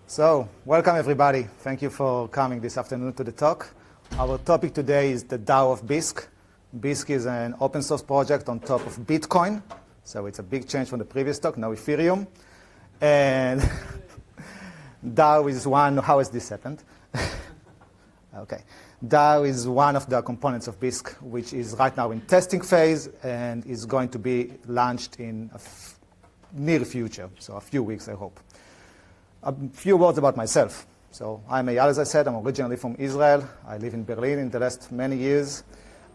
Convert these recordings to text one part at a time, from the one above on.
So, welcome everybody. Thank you for coming this afternoon to the talk. Our topic today is the DAO of Bisq. Bisq is an open source project on top of Bitcoin. So it's a big change from the previous talk, now Ethereum. And DAO is one, how has this happened? Okay. DAO is one of the components of Bisq, which is right now in testing phase and is going to be launched in a near future, so a few weeks, I hope. A few words about myself. So I'm Eyal, as I said. I'm originally from Israel. I live in Berlin in the last many years.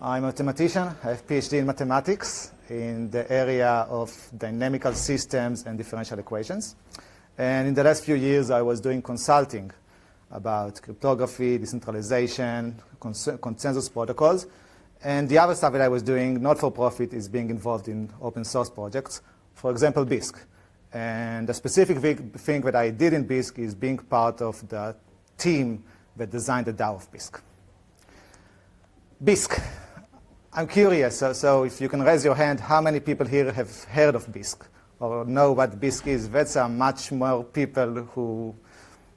I'm a mathematician. I have a PhD in mathematics in the area of dynamical systems and differential equations. And in the last few years, I was doing consulting about cryptography, decentralization, consensus protocols. And the other stuff that I was doing, not for profit, is being involved in open source projects. For example, Bisq. And the specific thing that I did in Bisq is being part of the team that designed the DAO of Bisq. Bisq. I'm curious, so if you can raise your hand, how many people here have heard of Bisq or know what Bisq is? That's much more people who,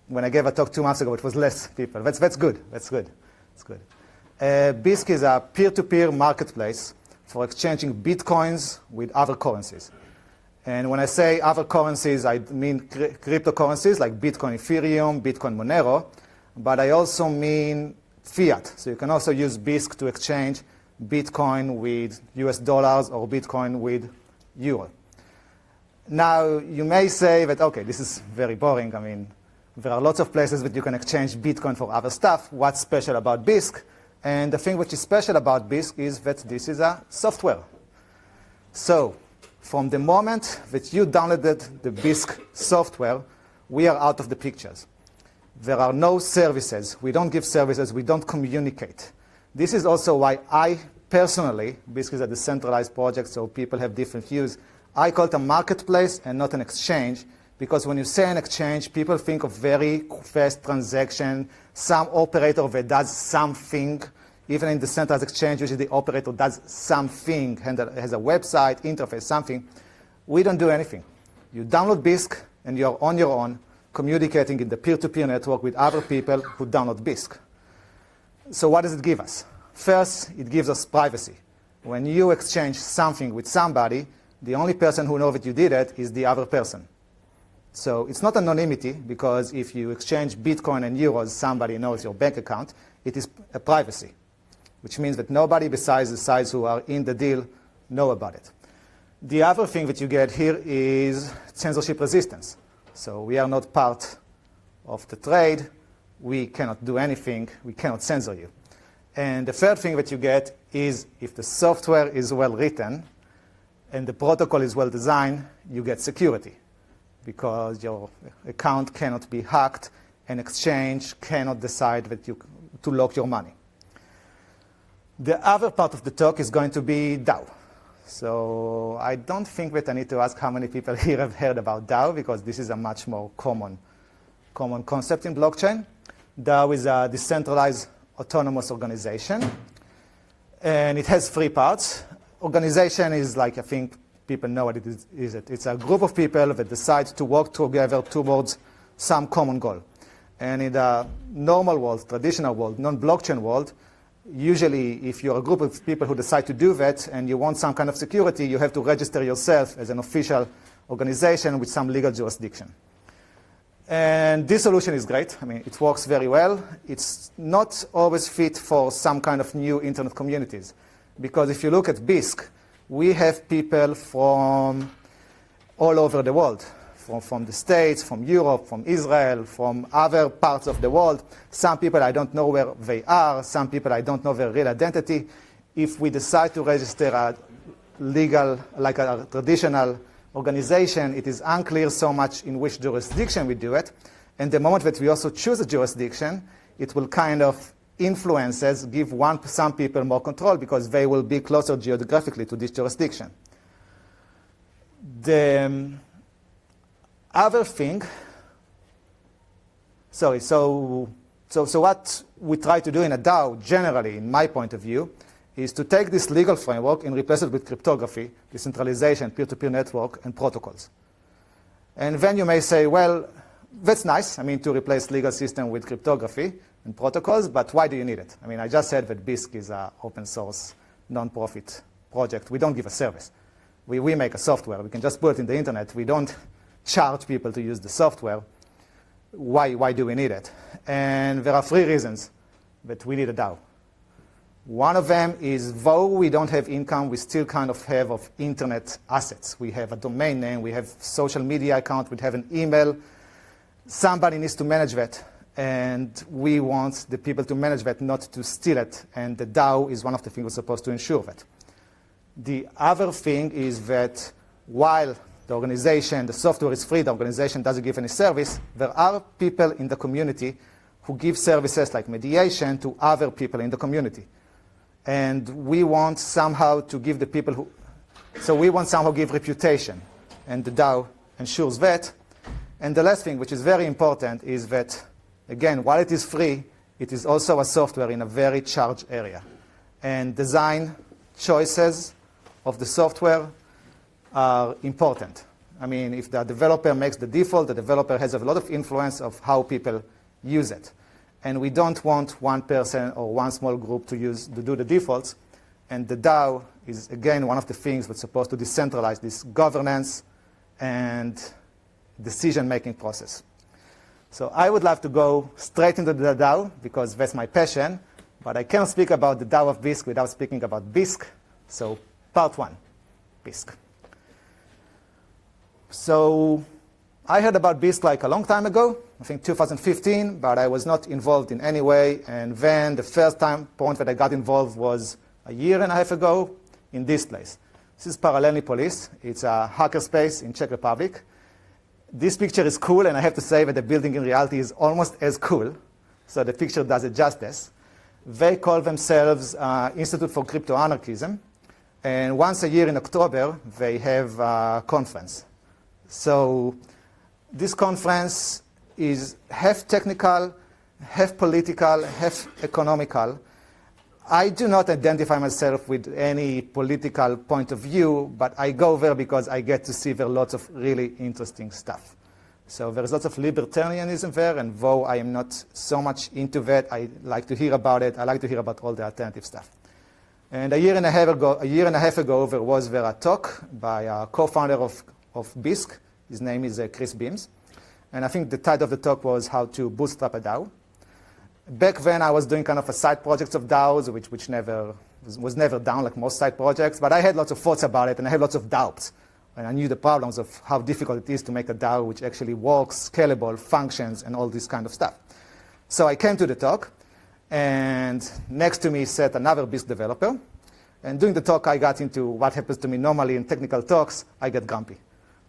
when I gave a talk 2 months ago, it was less people. That's good. That's good. That's good. Bisq is a peer-to-peer marketplace for exchanging bitcoins with other currencies. And when I say other currencies, I mean cryptocurrencies like Bitcoin Ethereum, Bitcoin Monero, but I also mean fiat. So you can also use Bisq to exchange Bitcoin with US dollars or Bitcoin with euro. Now, you may say that, okay, this is very boring. I mean, there are lots of places that you can exchange Bitcoin for other stuff. What's special about Bisq? And the thing which is special about Bisq is that this is a software. So, from the moment that you downloaded the Bisq software, we are out of the pictures. There are no services. We don't give services. We don't communicate. This is also why I personally, Bisq is a decentralized project, so people have different views. I call it a marketplace and not an exchange, because when you say an exchange, people think of very fast transaction, some operator that does something. Even in the decentralized exchange, usually the operator does something, and has a website, interface, something. We don't do anything. You download Bisq, and you're on your own, communicating in the peer-to-peer network with other people who download Bisq. So what does it give us? First, it gives us privacy. When you exchange something with somebody, the only person who knows that you did it is the other person. So it's not anonymity, because if you exchange Bitcoin and euros, somebody knows your bank account. It is a privacy, which means that nobody besides the sides who are in the deal know about it. The other thing that you get here is censorship resistance. So we are not part of the trade. We cannot do anything. We cannot censor you. And the third thing that you get is if the software is well written and the protocol is well designed, you get security, because your account cannot be hacked and exchange cannot decide that to lock your money. The other part of the talk is going to be DAO. So I don't think that I need to ask how many people here have heard about DAO, because this is a much more common concept in blockchain. DAO is a decentralized autonomous organization, and it has 3 parts. Organization is like, I think people know what it is. It's a group of people that decide to work together towards some common goal. And in the normal world, traditional world, non-blockchain world, usually if you're a group of people who decide to do that and you want some kind of security, you have to register yourself as an official organization with some legal jurisdiction. And this solution is great. I mean, it works very well. It's not always fit for some kind of new internet communities, because if you look at Bisq, we have people from all over the world. From the States, from Europe, from Israel, from other parts of the world. Some people I don't know where they are. Some people I don't know their real identity. If we decide to register a legal, like a traditional organization, it is unclear so much in which jurisdiction we do it. And the moment that we also choose a jurisdiction, it will kind of influences, give some people more control, because they will be closer geographically to this jurisdiction. The other thing, so what we try to do in a DAO, generally, in my point of view, is to take this legal framework and replace it with cryptography, decentralization, peer-to-peer network, and protocols. And then you may say, well, that's nice, I mean, to replace legal system with cryptography and protocols, but why do you need it? I mean, I just said that Bisq is an open source, non-profit project. We don't give a service. We make a software. We can just put it in the internet. We don't charge people to use the software. Why do we need it? And there are 3 reasons that we need a DAO. One of them is, though we don't have income, we still kind of have of internet assets. We have a domain name, we have social media account, we have an email. Somebody needs to manage that, and we want the people to manage that, not to steal it, and the DAO is one of the things we're supposed to ensure that. The other thing is that while the organization, the software is free, the organization doesn't give any service, there are people in the community who give services like mediation to other people in the community. And we want somehow to give the people who, so we want somehow give reputation, and the DAO ensures that. And the last thing, which is very important, is that, again, while it is free, it is also a software in a very charged area. And design choices of the software are important. I mean, if the developer makes the default, the developer has a lot of influence of how people use it. And we don't want one person or one small group to do the defaults. And the DAO is, again, one of the things that's supposed to decentralize this governance and decision-making process. So I would love to go straight into the DAO, because that's my passion. But I can't speak about the DAO of Bisq without speaking about Bisq. So part 1, Bisq. So I heard about Bisq like a long time ago, I think 2015, but I was not involved in any way. And then the first point that I got involved was a year and a half ago in this place. This is Paralelní Polis. It's a hackerspace in Czech Republic. This picture is cool, and I have to say that the building in reality is almost as cool. So the picture does it justice. They call themselves Institute for Crypto Anarchism. And once a year in October, they have a conference. So this conference is half technical, half political, half economical. I do not identify myself with any political point of view, but I go there because I get to see there lots of really interesting stuff. So there's lots of libertarianism there, and though I am not so much into that, I like to hear about it. I like to hear about all the alternative stuff. And a year and a half ago, there was a talk by a co-founder of Bisq. His name is Chris Beams. And I think the title of the talk was How to Bootstrap a DAO. Back then, I was doing kind of a side project of DAOs, which was never done like most side projects. But I had lots of thoughts about it, and I had lots of doubts. And I knew the problems of how difficult it is to make a DAO which actually works, scalable, functions, and all this kind of stuff. So I came to the talk, and next to me sat another Bisq developer. And during the talk, I got into what happens to me normally in technical talks. I get grumpy.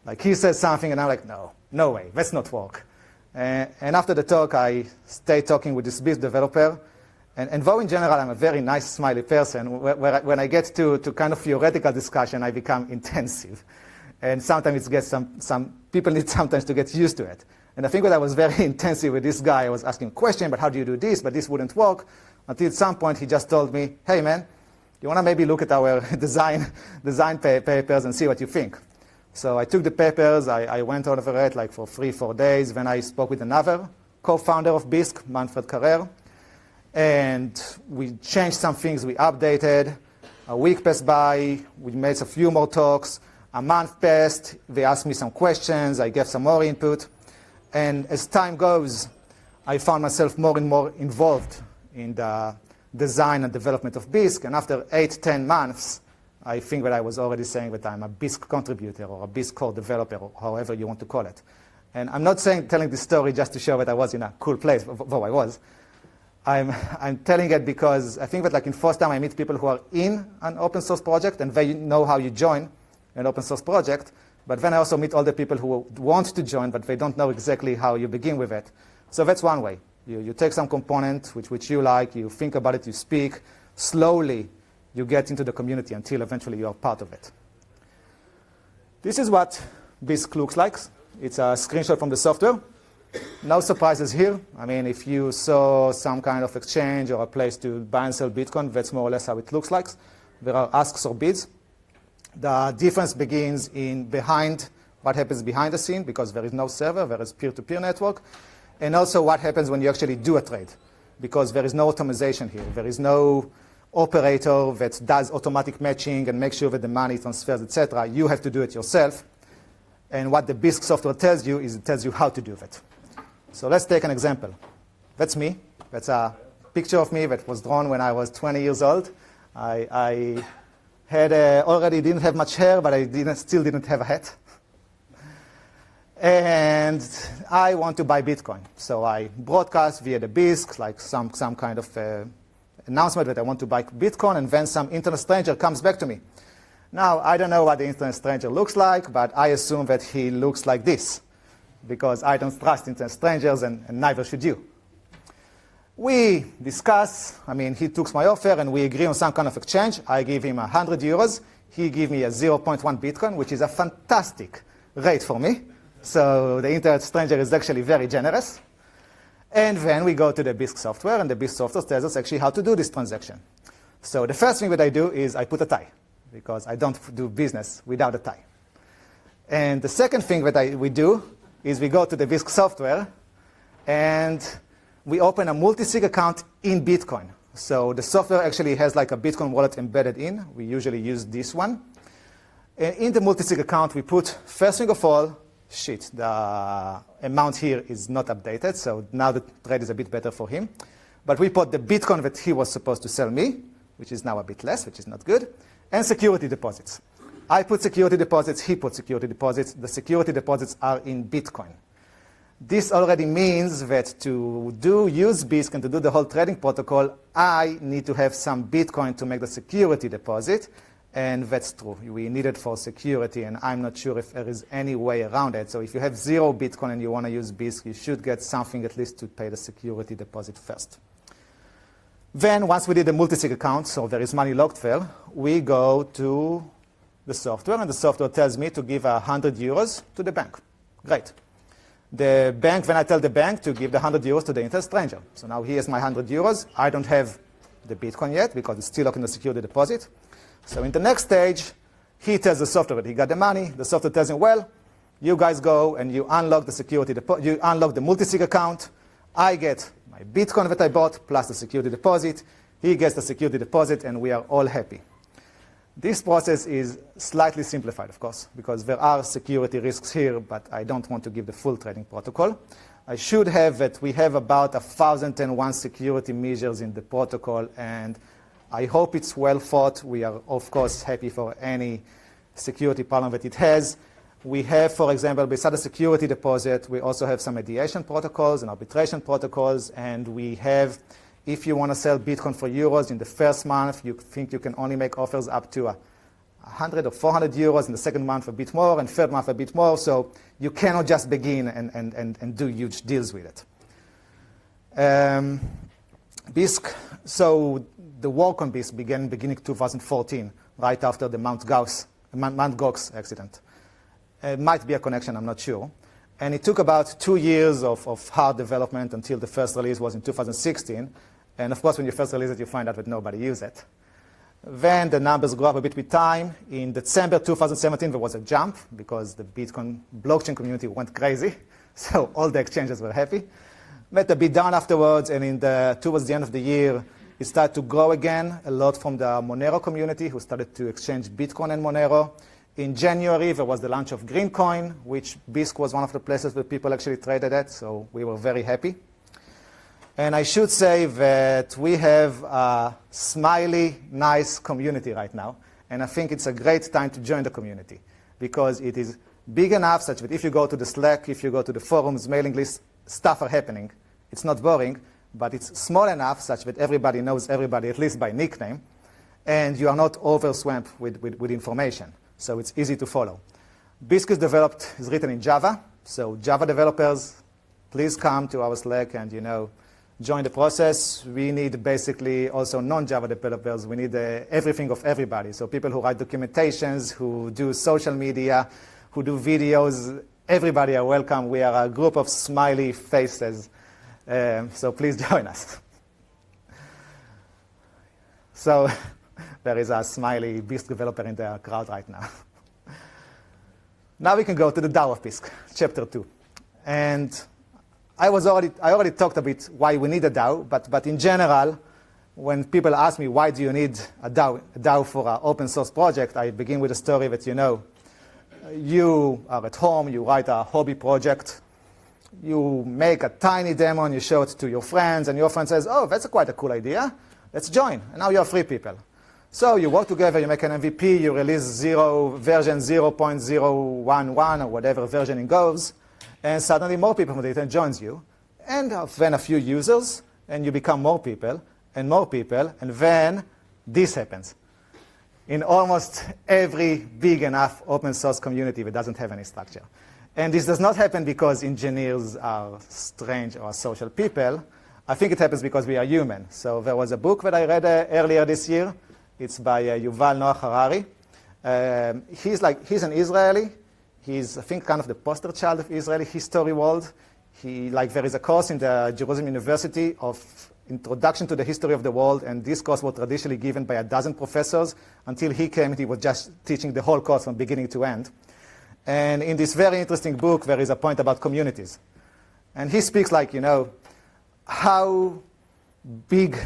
Like he says something, and I'm like, no way, that's not work. And after the talk, I stayed talking with this Bisq developer. And though in general I'm a very nice, smiley person, when I get to kind of theoretical discussion, I become intensive. And sometimes it gets some people need sometimes to get used to it. And I think that I was very intensive with this guy. I was asking a question, but how do you do this? But this wouldn't work. Until at some point, he just told me, hey, man, you want to maybe look at our design papers and see what you think? So I took the papers. I went over it like for 3-4 days. Then I spoke with another co-founder of Bisq, Manfred Carrer. And we changed some things. We updated. A week passed by. We made a few more talks. A month passed. They asked me some questions. I gave some more input. And as time goes, I found myself more and more involved in the design and development of Bisq. And after 8-10 months, I think that I was already saying that I'm a Bisq contributor or a Bisq core developer, or however you want to call it. And I'm not telling this story just to show that I was in a cool place, though I was. I'm telling it because I think that like in FOSDEM, I meet people who are in an open source project and they know how you join an open source project. But then I also meet all the people who want to join, but they don't know exactly how you begin with it. So that's one way. You take some component which you like, you think about it, you speak. Slowly, you get into the community until eventually you are part of it. This is what Bisq looks like. It's a screenshot from the software. No surprises here. I mean, if you saw some kind of exchange or a place to buy and sell Bitcoin, that's more or less how it looks like. There are asks or bids. The difference begins in behind what happens behind the scene, because there is no server, there is peer-to-peer network, and also what happens when you actually do a trade, because there is no automation here. There is no operator that does automatic matching and makes sure that the money transfers, etc. You have to do it yourself. And what the Bisq software tells you is it tells you how to do that. So let's take an example. That's me. That's a picture of me that was drawn when I was 20 years old. I had already didn't have much hair, but I still didn't have a hat. And I want to buy Bitcoin. So I broadcast via the Bisq, like some kind of announcement that I want to buy Bitcoin, and then some internet stranger comes back to me. Now, I don't know what the internet stranger looks like, but I assume that he looks like this, because I don't trust internet strangers, and neither should you. We discuss, he took my offer, and we agree on some kind of exchange. I give him 100 euros. He gave me a 0.1 Bitcoin, which is a fantastic rate for me. So the internet stranger is actually very generous. And then we go to the Bisq software, and the Bisq software tells us actually how to do this transaction. So the first thing that I do is I put a tie, because I don't do business without a tie. And the second thing that we do is we go to the Bisq software, and we open a multi-sig account in Bitcoin. So the software actually has like a Bitcoin wallet embedded in. We usually use this one. And in the multi-sig account, we put, first thing of all, the amount here is not updated, so now the trade is a bit better for him. But we put the Bitcoin that he was supposed to sell me, which is now a bit less, which is not good, and security deposits. I put security deposits, he put security deposits. The security deposits are in Bitcoin. This already means that to use Bisq and to do the whole trading protocol, I need to have some Bitcoin to make the security deposit. And that's true. We need it for security, and I'm not sure if there is any way around it. So if you have 0 Bitcoin and you want to use Bisq, you should get something at least to pay the security deposit first. Then once we did the multi-sig account, so there is money locked there, we go to the software, and the software tells me to give 100 euros to the bank. Great. The bank, then I tell the bank to give the 100 euros to the internet stranger. So now here's my 100 euros. I don't have the Bitcoin yet because it's still locked in the security deposit. So in the next stage, he tells the software that he got the money. The software tells him, well, you guys go and you unlock the security deposit. You unlock the multi-sig account. I get my Bitcoin that I bought plus the security deposit. He gets the security deposit, and we are all happy. This process is slightly simplified, of course, because there are security risks here, but I don't want to give the full trading protocol. I should have that we have about 1,001 security measures in the protocol, and I hope it's well thought. We are, of course, happy for any security problem that it has. We have, for example, beside the security deposit, we also have some mediation protocols and arbitration protocols, and we have, if you want to sell Bitcoin for euros in the first month, you think you can only make offers up to 100 or 400 euros, in the second month a bit more, and third month a bit more, so you cannot just begin and do huge deals with it. Bisq, so the work on Bisq began beginning 2014, right after the Mt. Gox accident. It might be a connection, I'm not sure. And it took about 2 years of hard development until the first release was in 2016. And of course, when you first release it, you find out that nobody used it. Then the numbers grew up a bit with time. In December 2017, there was a jump because the Bitcoin blockchain community went crazy. So all the exchanges were happy. Went a bit down afterwards, and towards the end of the year, it started to grow again, a lot from the Monero community, who started to exchange Bitcoin and Monero. In January, there was the launch of Greencoin, which Bisq was one of the places where people actually traded at, so we were very happy. And I should say that we have a smiley, nice community right now, and I think it's a great time to join the community, because it is big enough such that if you go to the Slack, if you go to the forums, mailing lists, stuff are happening. It's not boring, but it's small enough such that everybody knows everybody, at least by nickname, and you are not overswamped with information. So it's easy to follow. Bisq is written in Java, so Java developers, please come to our Slack and join the process. We need basically also non-Java developers. We need everything of everybody. So people who write documentations, who do social media, who do videos, everybody are welcome. We are a group of smiley faces. So please join us. So there is a smiley Bisq developer in the crowd right now. Now we can go to the DAO of Bisq, chapter 2. And I already talked a bit why we need a DAO, but in general, when people ask me why do you need a DAO for an open source project, I begin with a story that you are at home, you write a hobby project, you make a tiny demo and you show it to your friends, and your friend says, oh, that's quite a cool idea, let's join. And now you're 3 people. So you work together, you make an MVP, you release version 0.011 or whatever versioning goes, and suddenly more people from the internet joins you, and then a few users, and you become more people, and then this happens. In almost every big enough open source community that doesn't have any structure. And this does not happen because engineers are strange or social people. I think it happens because we are human. So there was a book that I read earlier this year. It's by Yuval Noah Harari. He's an Israeli. He's, I think, kind of the poster child of Israeli history world. There is a course in the Jerusalem University of Introduction to the History of the World, and this course was traditionally given by 12 professors. Until he came, he was just teaching the whole course from beginning to end. And in this very interesting book, there is a point about communities. And he speaks how big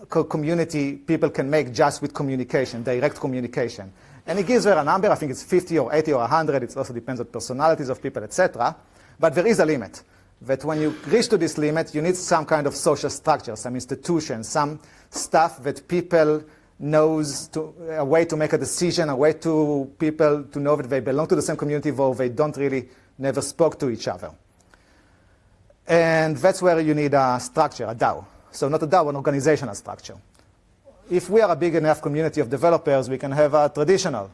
community people can make just with communication, direct communication. And he gives there a number, I think it's 50 or 80 or 100, it also depends on personalities of people, etc. But there is a limit. That when you reach to this limit, you need some kind of social structure, some institution, some stuff that people knows, a way to make a decision, a way to people to know that they belong to the same community, though they don't really never spoke to each other. And that's where you need a structure, a DAO. So not a DAO, an organizational structure. If we are a big enough community of developers, we can have a traditional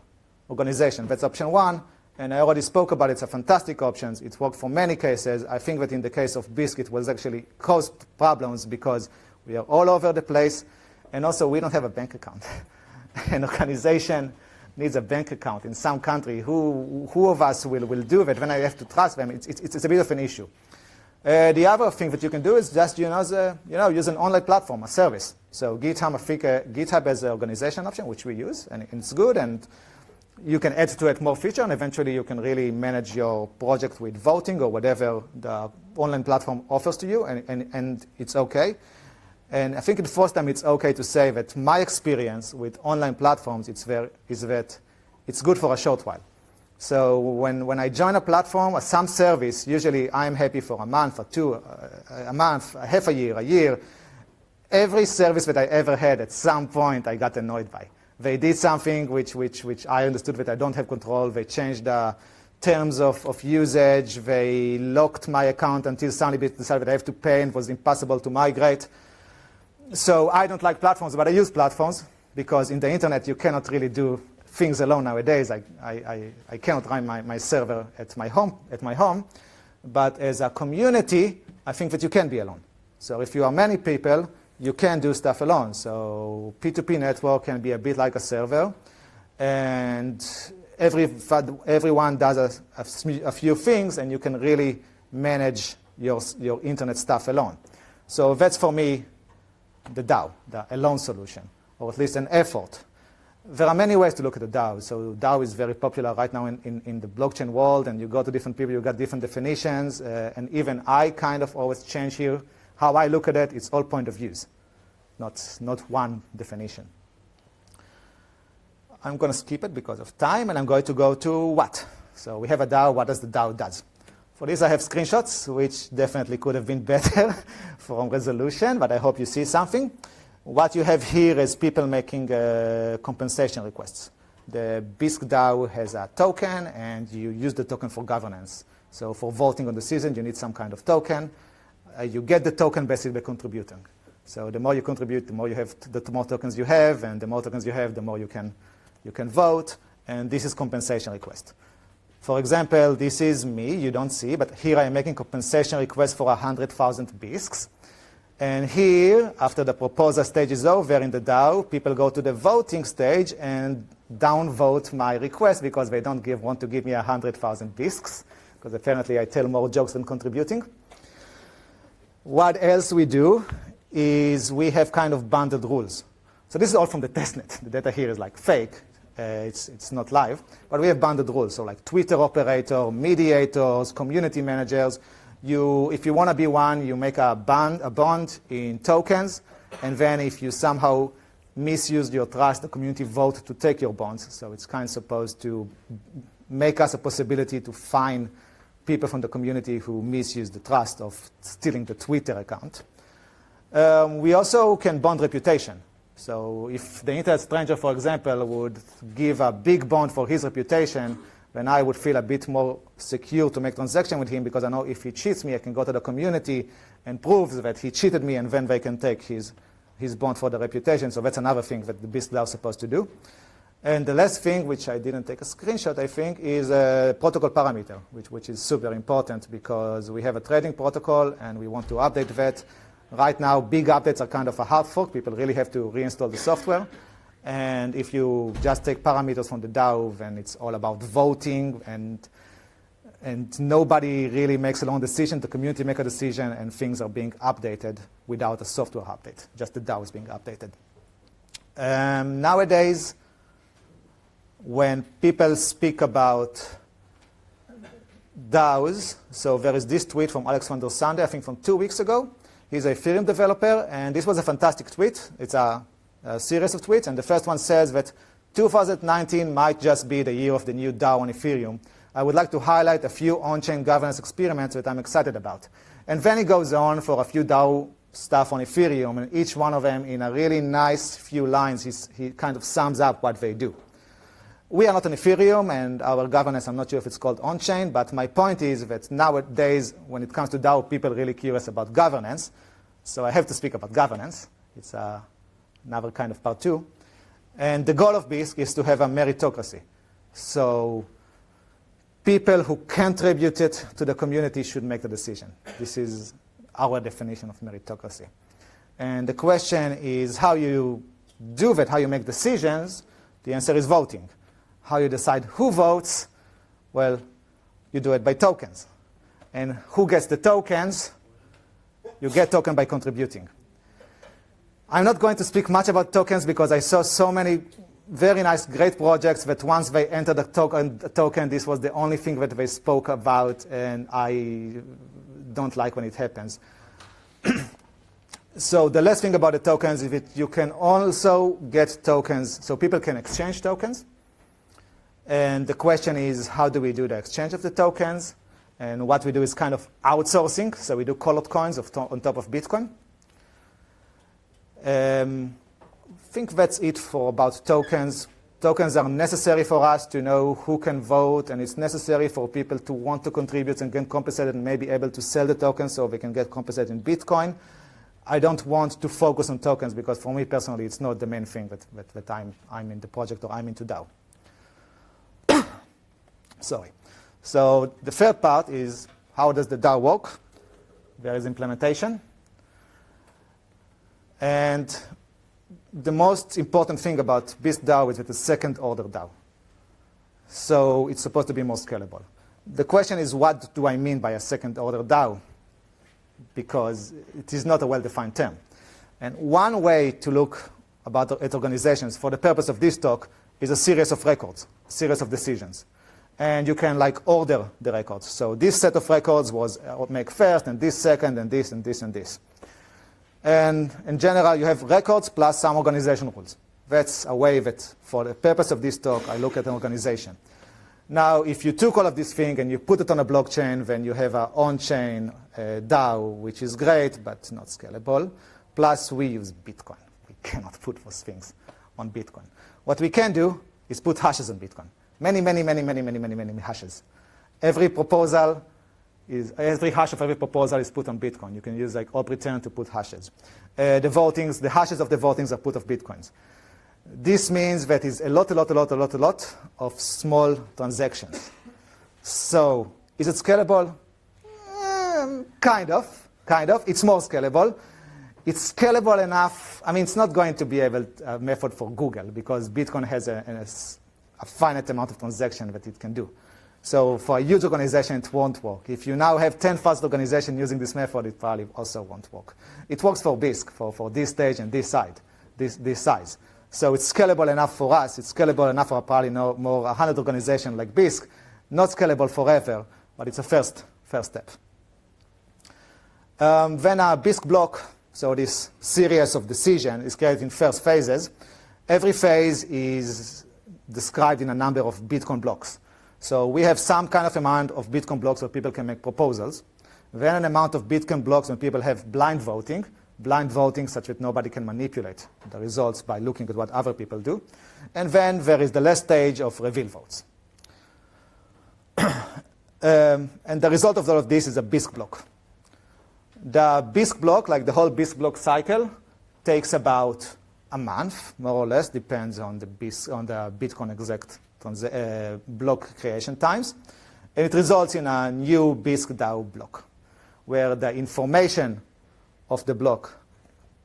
organization. That's option 1. And I already spoke about it. It's a fantastic option. It's worked for many cases. I think that in the case of Bisq, it was actually caused problems because we are all over the place. And also, we don't have a bank account. An organization needs a bank account in some country. Who of us will do that? When I have to trust them, it's a bit of an issue. The other thing that you can do is just use an online platform, a service. So GitHub has an organization option, which we use, and it's good. And you can add to it more feature, and eventually you can really manage your project with voting or whatever the online platform offers to you, and it's okay. And I think in FOSDEM it's okay to say that my experience with online platforms is that it's good for a short while. So when I join a platform, some service, usually I'm happy for a month or 2, a month, half a year. Every service that I ever had, at some point I got annoyed by. They did something which I understood that I don't have control. They changed the terms of usage. They locked my account until suddenly they decided that I have to pay, and it was impossible to migrate. So I don't like platforms, but I use platforms because in the internet you cannot really do things alone nowadays. I cannot run my server at my home. But as a community, I think that you can be alone. So if you are many people, you can do stuff alone. So P2P network can be a bit like a server, and everyone does a few things, and you can really manage your internet stuff alone. So that's for me the DAO, the alone solution, or at least an effort. There are many ways to look at the DAO. So DAO is very popular right now in the blockchain world, and you go to different people, you got different definitions, and even I kind of always change here. How I look at it, it's all point of views, not one definition. I'm going to skip it because of time, and I'm going to go to what. So we have a DAO. What does the DAO does? For this, I have screenshots, which definitely could have been better from resolution, but I hope you see something. What you have here is people making compensation requests. The Bisq DAO has a token, and you use the token for governance. So for voting on the season, you need some kind of token. You get the token basically by contributing. So the more you contribute, the more you have, the more tokens you have, and the more tokens you have, the more you can vote. And this is compensation request. For example, this is me. You don't see, but here I am making compensation request for 100,000 Bisqs. And here, after the proposal stage is over in the DAO, people go to the voting stage and downvote my request because they don't want to give me 100,000 Bisqs, because apparently I tell more jokes than contributing. What else we do is we have kind of bundled rules. So this is all from the testnet. The data here is like fake. It's not live, but we have bonded rules. So like Twitter operator, mediators, community managers. If you want to be one, you make a bond in tokens, and then if you somehow misuse your trust, the community vote to take your bonds. So it's kind of supposed to make us a possibility to find people from the community who misuse the trust of stealing the Twitter account. We also can bond reputation. So if the internet stranger, for example, would give a big bond for his reputation, then I would feel a bit more secure to make transaction with him, because I know if he cheats me, I can go to the community and prove that he cheated me, and then they can take his bond for the reputation. So that's another thing that the Bisq DAO is supposed to do. And the last thing, which I didn't take a screenshot, I think, is a protocol parameter, which is super important, because we have a trading protocol and we want to update that. Right now, big updates are kind of a hard fork. People really have to reinstall the software. And if you just take parameters from the DAO, then it's all about voting, and nobody really makes a long decision. The community makes a decision, and things are being updated without a software update. Just the DAO is being updated. Nowadays, when people speak about DAOs, so there is this tweet from Alex van der Sande, I think from 2 weeks ago. He's a Ethereum developer, and this was a fantastic tweet. It's a series of tweets, and the first one says that 2019 might just be the year of the new DAO on Ethereum. I would like to highlight a few on-chain governance experiments that I'm excited about. And then he goes on for a few DAO stuff on Ethereum, and each one of them, in a really nice few lines, he kind of sums up what they do. We are not on Ethereum, and our governance, I'm not sure if it's called on-chain, but my point is that nowadays, when it comes to DAO, people are really curious about governance. So I have to speak about governance. It's another kind of part two. And the goal of Bisq is to have a meritocracy. So people who contributed to the community should make the decision. This is our definition of meritocracy. And the question is how you do that, how you make decisions. The answer is voting. How you decide who votes? Well, you do it by tokens. And who gets the tokens? You get token by contributing. I'm not going to speak much about tokens, because I saw so many very nice, great projects that once they entered the token, this was the only thing that they spoke about, and I don't like when it happens. So the last thing about the tokens is that you can also get tokens, so people can exchange tokens. And the question is, how do we do the exchange of the tokens? And what we do is kind of outsourcing. So we do colored coins on top of Bitcoin. I think that's it for about tokens. Tokens are necessary for us to know who can vote, and it's necessary for people to want to contribute and get compensated and maybe able to sell the tokens so they can get compensated in Bitcoin. I don't want to focus on tokens, because for me personally, it's not the main thing that I'm in the project or I'm into DAO. Sorry. So the third part is, how does the DAO work? There is implementation. And the most important thing about Bisq DAO is that it's a second-order DAO. So it's supposed to be more scalable. The question is, what do I mean by a second-order DAO? Because it is not a well-defined term. And one way to look at organizations for the purpose of this talk is a series of records, a series of decisions. And you can order the records. So this set of records was make first, and this second, and this, and this, and this. And in general, you have records plus some organization rules. That's a way that, for the purpose of this talk, I look at an organization. Now, if you took all of this thing and you put it on a blockchain, then you have an on-chain DAO, which is great, but not scalable. Plus, we use Bitcoin. We cannot put those things on Bitcoin. What we can do is put hashes on Bitcoin. Many hashes. Every hash of every proposal is put on Bitcoin. You can use op return to put hashes. The hashes of the votings are put of Bitcoins. This means that it's a lot of small transactions. So is it scalable? Kind of. It's more scalable. It's scalable enough. I mean, it's not going to be a method for Google, because Bitcoin has a finite amount of transactions that it can do. So for a huge organization, it won't work. If you now have 10,000 organizations using this method, it probably also won't work. It works for Bisq, for this stage and this size. So it's scalable enough for us. It's scalable enough for probably more 100 organizations like Bisq. Not scalable forever, but it's a first step. Then a Bisq block, so this series of decisions is created in first phases. Every phase is described in a number of Bitcoin blocks. So we have some kind of amount of Bitcoin blocks where people can make proposals. Then an amount of Bitcoin blocks when people have blind voting such that nobody can manipulate the results by looking at what other people do. And then there is the last stage of reveal votes. And the result of all of this is a Bisq block. The Bisq block, like the whole Bisq block cycle, takes about a month, more or less, depends on the Bitcoin exact block creation times. And it results in a new Bisq DAO block, where the information of the block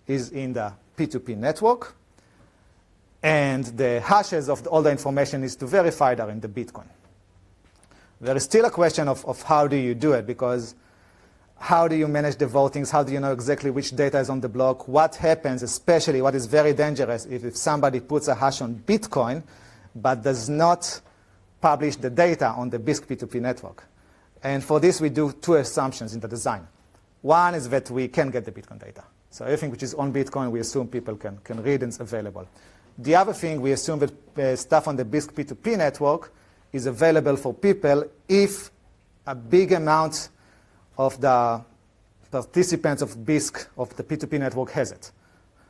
is in the P2P network, and the hashes of all the information is to verify that in the Bitcoin. There is still a question of how do you do it, because how do you manage the votings? How do you know exactly which data is on the block? What happens, especially what is very dangerous, if somebody puts a hash on Bitcoin but does not publish the data on the Bisq P2P network? And for this, we do two assumptions in the design. One is that we can get the Bitcoin data. So everything which is on Bitcoin, we assume people can read and it's available. The other thing, we assume that stuff on the Bisq P2P network is available for people if a big amount of the participants of Bisq, of the P2P network, has it.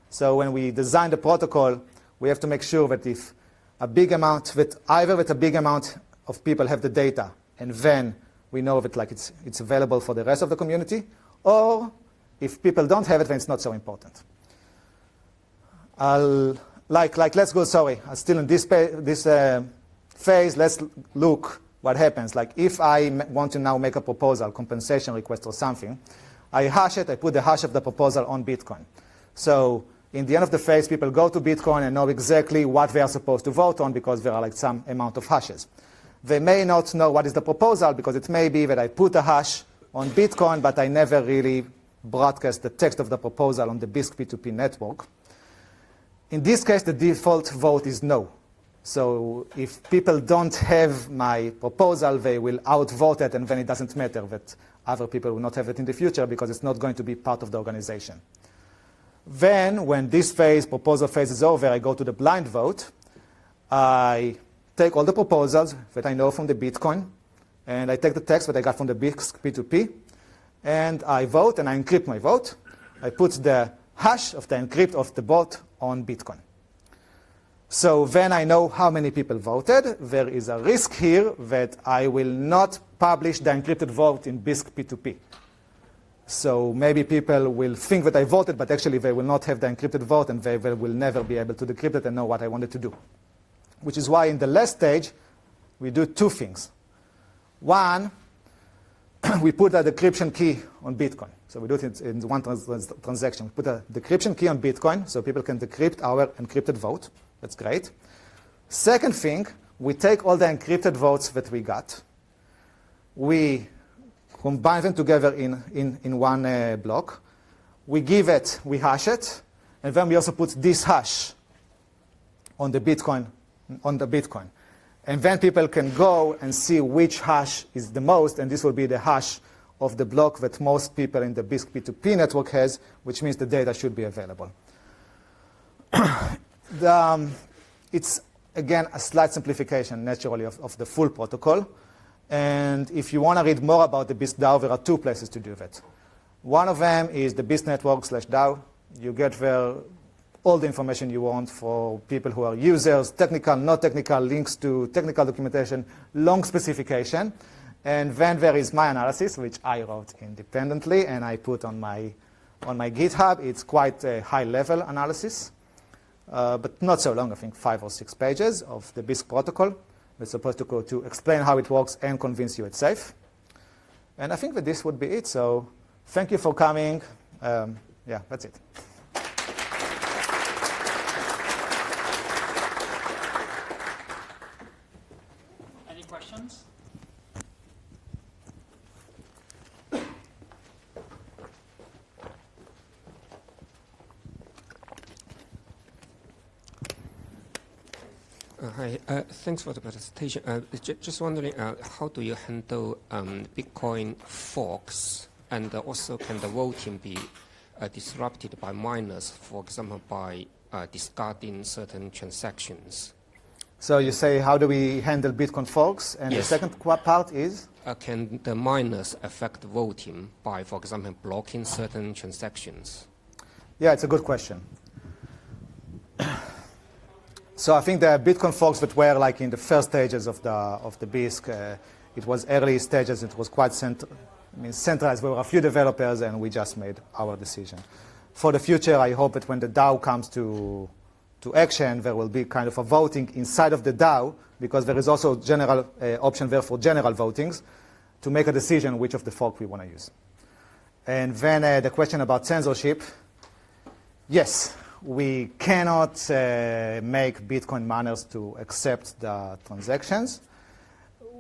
So when we design the protocol, we have to make sure that if a big amount, that either that a big amount of people have the data, and then we know that like it's available for the rest of the community, or if people don't have it, then it's not so important. Let's go, still in this phase, let's look what happens. Like if I want to now make a proposal, compensation request or something, I hash it, I put the hash of the proposal on Bitcoin. So in the end of the phase, people go to Bitcoin and know exactly what they are supposed to vote on because there are like some amount of hashes. They may not know what is the proposal because it may be that I put a hash on Bitcoin, but I never really broadcast the text of the proposal on the Bisq P2P network. In this case, the default vote is no. So if people don't have my proposal, they will outvote it, and then it doesn't matter that other people will not have it in the future because it's not going to be part of the organization. Then, when this phase, proposal phase, is over, I go to the blind vote. I take all the proposals that I know from the Bitcoin, and I take the text that I got from the Bisq P2P, and I vote, and I encrypt my vote. I put the hash of the encrypt of the bot on Bitcoin. So then I know how many people voted. There is a risk here that I will not publish the encrypted vote in Bisq P2P. So maybe people will think that I voted, but actually they will not have the encrypted vote, and they will never be able to decrypt it and know what I wanted to do. Which is why in the last stage, we do two things. One, we put a decryption key on Bitcoin. So we do it in one transaction. We put a decryption key on Bitcoin so people can decrypt our encrypted vote. That's great. Second thing, we take all the encrypted votes that we got. We combine them together in one block. We hash it, and then we also put this hash on the Bitcoin. And then people can go and see which hash is the most, and this will be the hash of the block that most people in the Bisq P2P network has, which means the data should be available. It's, again, a slight simplification, naturally, of the full protocol. And if you want to read more about the Bisq DAO, there are two places to do that. One of them is the Bisq network/DAO. You get there all the information you want for people who are users, technical, not technical, links to technical documentation, long specification. And then there is my analysis, which I wrote independently, and I put on my GitHub. It's quite a high-level analysis, but not so long, I think 5 or 6 pages of the Bisq protocol. It's supposed to explain how it works and convince you it's safe. And I think that this would be it. So thank you for coming. Yeah, that's it. Any questions? Hi. Thanks for the presentation. Just wondering, how do you handle Bitcoin forks, and also can the voting be disrupted by miners, for example, by discarding certain transactions? So you say, how do we handle Bitcoin forks? And Yes. the second part is? Can the miners affect voting by, for example, blocking certain transactions? Yeah, it's a good question. So I think the Bitcoin forks that were like in the first stages of the Bisq, it was early stages. It was quite centralized. There were a few developers, and we just made our decision. For the future, I hope that when the DAO comes to action, there will be kind of a voting inside of the DAO, because there is also general option there for general votings to make a decision which of the fork we want to use. And then the question about censorship. Yes, we cannot make Bitcoin miners to accept the transactions.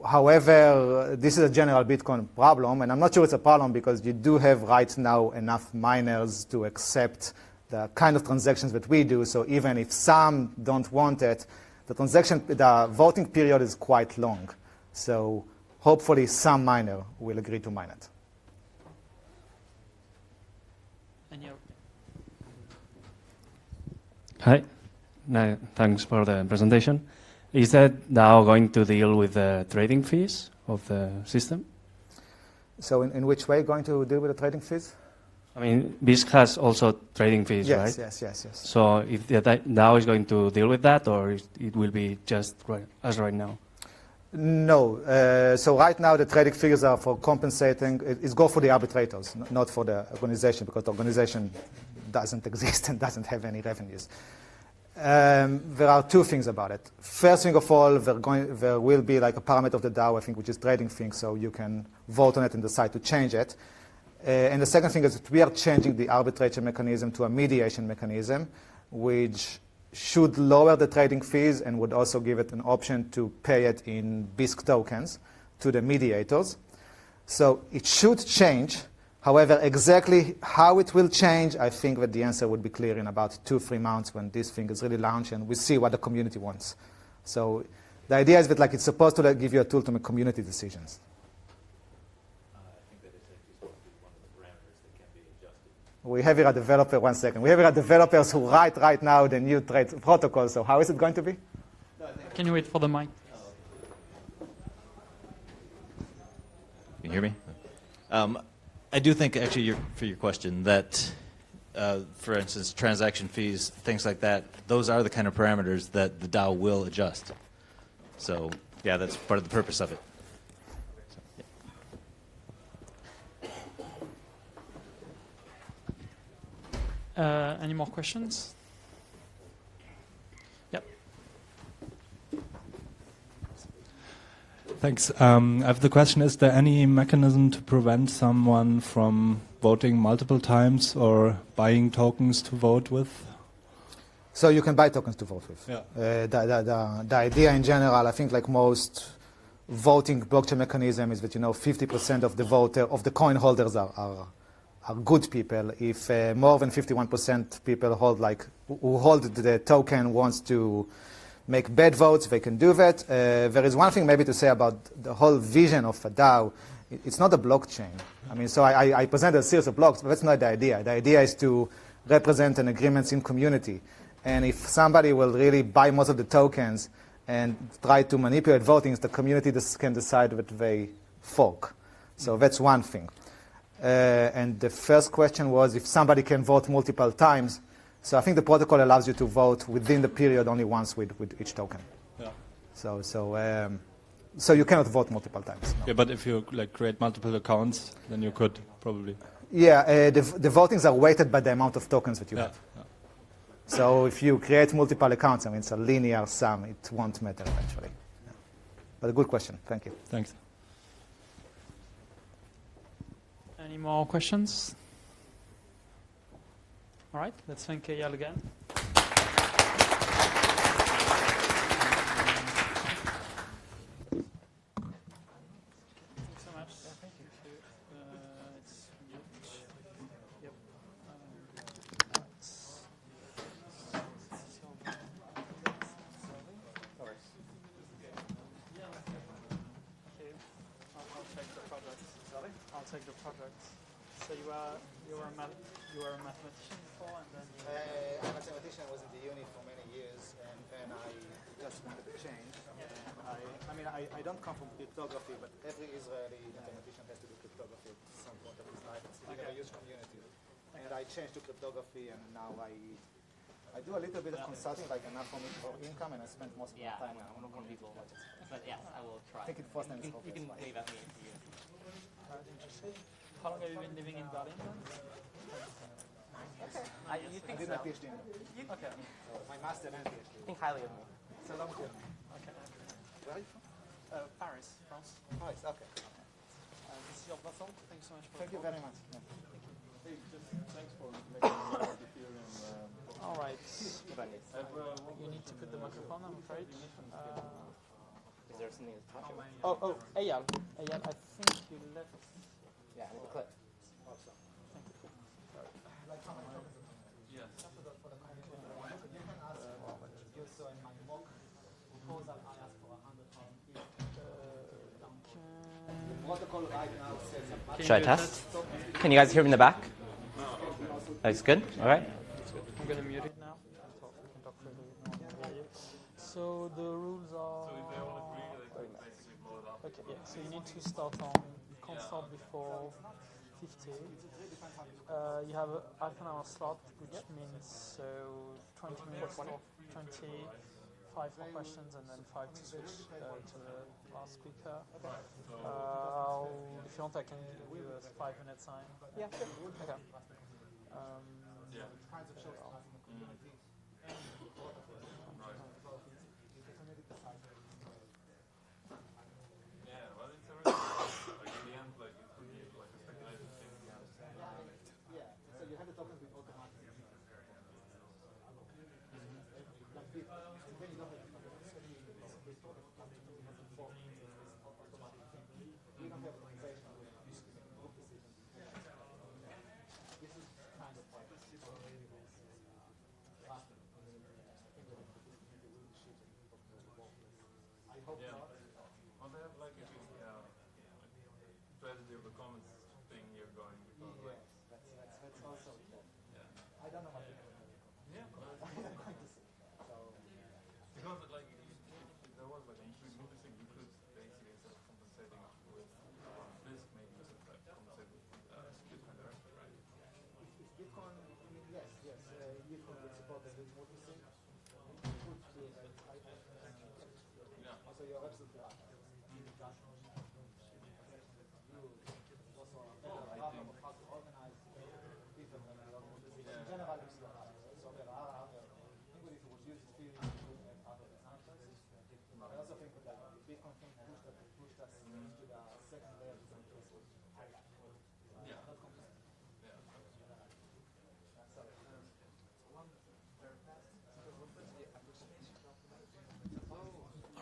However, this is a general Bitcoin problem, and I'm not sure it's a problem because you do have right now enough miners to accept the kind of transactions that we do. So even if some don't want it, the voting period is quite long. So hopefully some miner will agree to mine it. Hi. No, thanks for the presentation. Is that DAO going to deal with the trading fees of the system? So in which way going to deal with the trading fees? I mean, Bisq has also trading fees, right? Yes. So if the DAO is going to deal with that, or it will be just as right now? No. So right now the trading fees are for compensating. It's go for the arbitrators, not for the organization, because the organization doesn't exist and doesn't have any revenues. There are two things about it. First thing of all, there will be like a parameter of the DAO, I think, which is trading things, so you can vote on it and decide to change it. And the second thing is that we are changing the arbitration mechanism to a mediation mechanism, which should lower the trading fees and would also give it an option to pay it in Bisq tokens to the mediators. So it should change. However, exactly how it will change, I think that the answer would be clear in about 2-3 months when this thing is really launched and we see what the community wants. So the idea is that it's supposed to give you a tool to make community decisions. I think that is one of the parameters that can be adjusted. We have here a developer, one second. We have here developers who write right now the new trade protocol. So how is it going to be? Can you wait for the mic? Can you hear me? I do think, actually, for your question, that, for instance, transaction fees, things like that, those are the kind of parameters that the DAO will adjust. So, yeah, that's part of the purpose of it. So, yeah. Any more questions? Yep. Thanks. I have the question, is there any mechanism to prevent someone from voting multiple times or buying tokens to vote with? So you can buy tokens to vote with. Yeah. The idea in general, I think like most voting blockchain mechanism is that 50% of the coin holders are good people. If more than 51% people who hold the token wants to make bad votes, they can do that. There is one thing maybe to say about the whole vision of a DAO. It's not a blockchain. I mean, so I presented a series of blocks, but that's not the idea. The idea is to represent an agreements in community. And if somebody will really buy most of the tokens and try to manipulate votings, the community can decide that they fork. So that's one thing. And the first question was if somebody can vote multiple times. So I think the protocol allows you to vote within the period only once with each token. Yeah. So you cannot vote multiple times. No. Yeah, but if you create multiple accounts, then you could probably. Yeah, the votings are weighted by the amount of tokens that you have. Yeah. So if you create multiple accounts, I mean, it's a linear sum. It won't matter eventually. Yeah. But a good question. Thank you. Thanks. Any more questions? All right, let's thank Eyal again. Thanks so much. Thank you. It's mute. Yep. take the project. So you were a mathematician before, and then I'm a mathematician. I was in the uni for many years, and then I just wanted to change. And I don't come from cryptography, but every Israeli mathematician has to do cryptography at some point of his life. It's a huge community. And I changed to cryptography, and now I do a little bit of consulting, like enough for me for income, and I spend most of my time on one of people. But yes, I will try. I think it FOSDEM is You can wave at me if you. how long have you been living in Berlin then? You I think did so? my PhD in Okay. my master and PhD. Think highly of me. It's a long journey. Okay. Where are you from? Paris, France. Oh, it's okay. This is your platform. Thank you so much for Thank you very much. Yeah. All right. You need to put the microphone, I'm afraid. Is there something to touch on? Eyal, I think you left. Yeah, I need to clip. Should I test? Can you guys hear me in the back? That's good? All right. I'm going to mute it now. We can talk freely. No one can hear you. So the rules are. Okay, yeah. So you need to start on. You can't start before 50. You have a half an hour slot, which means 20 minutes for 20, 5 for questions, and then 5 to switch to the last speaker. If you want, I can give you a 5-minute sign. Yeah, sure. Okay.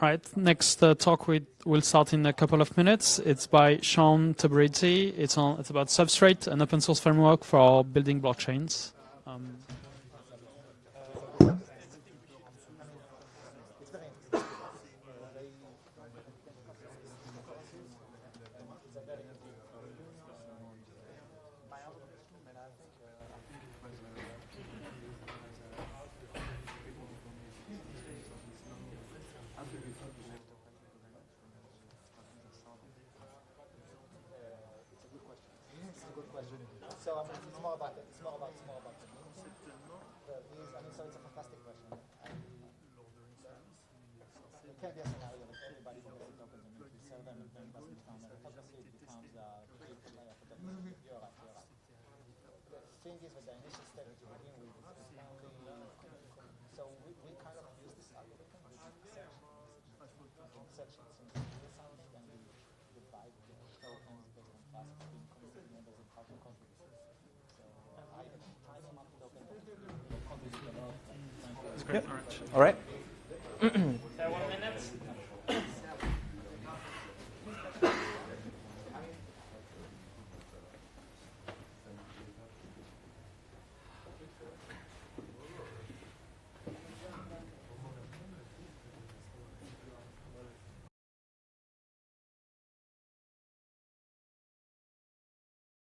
All right, next talk will start in a couple of minutes. It's by Sean Tabriti. It's about Substrate, an open source framework for building blockchains. So it's more about it. So it's a fantastic question. It can be a scenario that everybody can get tokens and if you sell them and then it doesn't become meritocracy, it becomes a big layer for them. You're right. The thing is with the initial step that you begin with, it's only so we kind of use this algorithm with sections and we divide the tokens based on class between community members and partner contributors. That's great. All right. So 1 minute.